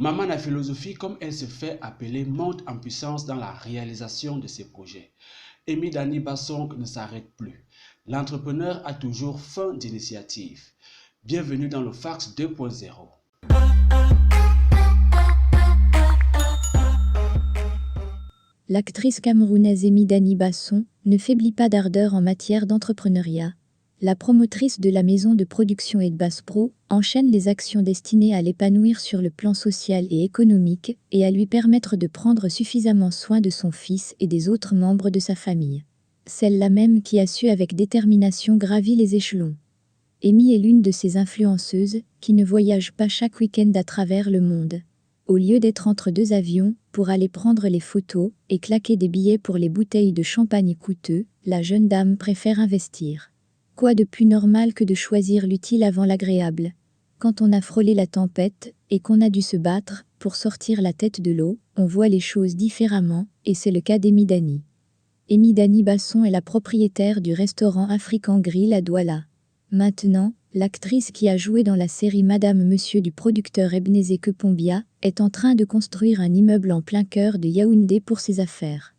Maman la philosophie, comme elle se fait appeler, monte en puissance dans la réalisation de ses projets. Amy Dani Bassong ne s'arrête plus. L'entrepreneur a toujours faim d'initiative. Bienvenue dans le Fax 2.0. L'actrice camerounaise Amy Dani Bassong ne faiblit pas d'ardeur en matière d'entrepreneuriat. La promotrice de la maison de production Edbass Pro enchaîne les actions destinées à l'épanouir sur le plan social et économique et à lui permettre de prendre suffisamment soin de son fils et des autres membres de sa famille. Celle-là même qui a su avec détermination gravir les échelons. Amy est l'une de ces influenceuses qui ne voyagent pas chaque week-end à travers le monde. Au lieu d'être entre deux avions pour aller prendre les photos et claquer des billets pour les bouteilles de champagne coûteux, la jeune dame préfère investir. Quoi de plus normal que de choisir l'utile avant l'agréable? Quand on a frôlé la tempête et qu'on a dû se battre pour sortir la tête de l'eau, on voit les choses différemment, et c'est le cas d'Amy Dani. Amy Dani Bassong est la propriétaire du restaurant African Grill à Douala. Maintenant, l'actrice qui a joué dans la série Madame Monsieur du producteur Ebenezer Kepombia est en train de construire un immeuble en plein cœur de Yaoundé pour ses affaires.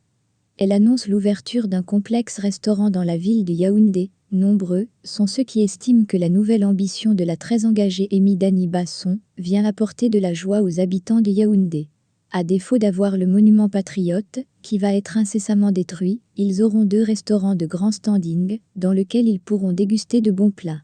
Elle annonce l'ouverture d'un complexe restaurant dans la ville de Yaoundé. Nombreux sont ceux qui estiment que la nouvelle ambition de la très engagée Amy Dani Bassong vient apporter de la joie aux habitants de Yaoundé. À défaut d'avoir le monument patriote, qui va être incessamment détruit, ils auront 2 restaurants de grand standing, dans lesquels ils pourront déguster de bons plats.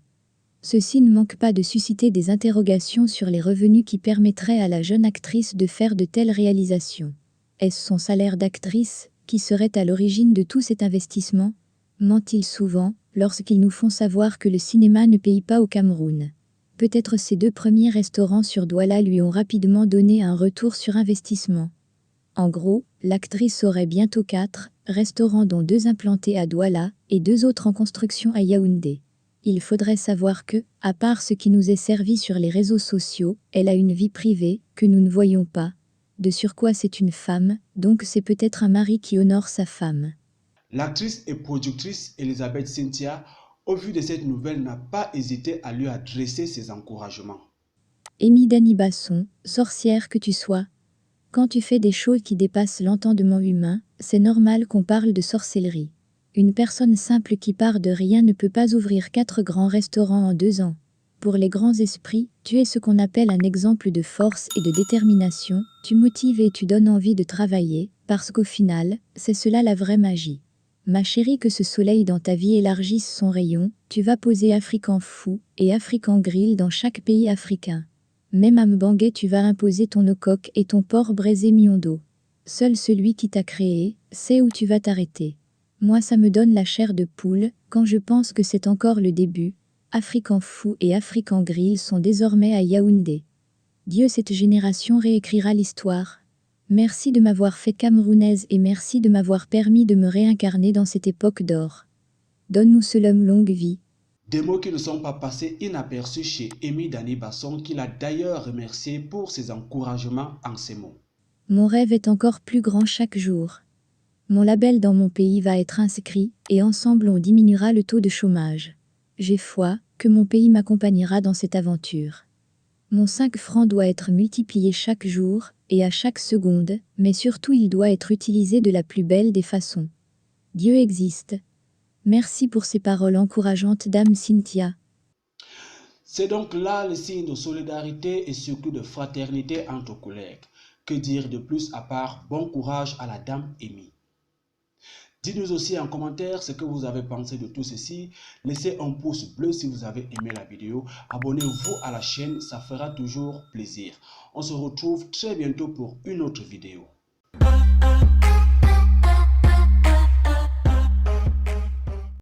Ceci ne manque pas de susciter des interrogations sur les revenus qui permettraient à la jeune actrice de faire de telles réalisations. Est-ce son salaire d'actrice qui serait à l'origine de tout cet investissement? Ment-il souvent lorsqu'ils nous font savoir que le cinéma ne paye pas au Cameroun? Peut-être ces 2 premiers restaurants sur Douala lui ont rapidement donné un retour sur investissement. En gros, l'actrice aurait bientôt 4 restaurants dont 2 implantés à Douala et 2 autres en construction à Yaoundé. Il faudrait savoir que, à part ce qui nous est servi sur les réseaux sociaux, elle a une vie privée que nous ne voyons pas. De surcroît, c'est une femme, donc c'est peut-être un mari qui honore sa femme. L'actrice et productrice Elisabeth Cynthia, au vu de cette nouvelle, n'a pas hésité à lui adresser ses encouragements. Amy Dani Bassong, sorcière que tu sois. Quand tu fais des choses qui dépassent l'entendement humain, c'est normal qu'on parle de sorcellerie. Une personne simple qui part de rien ne peut pas ouvrir 4 grands restaurants en 2 ans. Pour les grands esprits, tu es ce qu'on appelle un exemple de force et de détermination, tu motives et tu donnes envie de travailler, parce qu'au final, c'est cela la vraie magie. Ma chérie, que ce soleil dans ta vie élargisse son rayon, tu vas poser African Fou et African Grill dans chaque pays africain. Même à Mbangé, tu vas imposer ton ocoque et ton porc braisé miondo. Seul celui qui t'a créé sait où tu vas t'arrêter. Moi, ça me donne la chair de poule quand je pense que c'est encore le début. African Fou et African Grill sont désormais à Yaoundé. Dieu, cette génération réécrira l'histoire. Merci de m'avoir fait camerounaise et merci de m'avoir permis de me réincarner dans cette époque d'or. Donne-nous ce l'homme longue vie. Des mots qui ne sont pas passés inaperçus chez Amy Dani Bassong, qu'il a d'ailleurs remercié pour ses encouragements en ces mots. Mon rêve est encore plus grand chaque jour. Mon label dans mon pays va être inscrit et ensemble on diminuera le taux de chômage. J'ai foi que mon pays m'accompagnera dans cette aventure. Mon 5 francs doit être multiplié chaque jour et à chaque seconde, mais surtout il doit être utilisé de la plus belle des façons. Dieu existe. Merci pour ces paroles encourageantes, Dame Cynthia. C'est donc là le signe de solidarité et surtout de fraternité entre collègues. Que dire de plus à part bon courage à la dame Amy? Dites-nous aussi en commentaire ce que vous avez pensé de tout ceci. Laissez un pouce bleu si vous avez aimé la vidéo. Abonnez-vous à la chaîne, ça fera toujours plaisir. On se retrouve très bientôt pour une autre vidéo.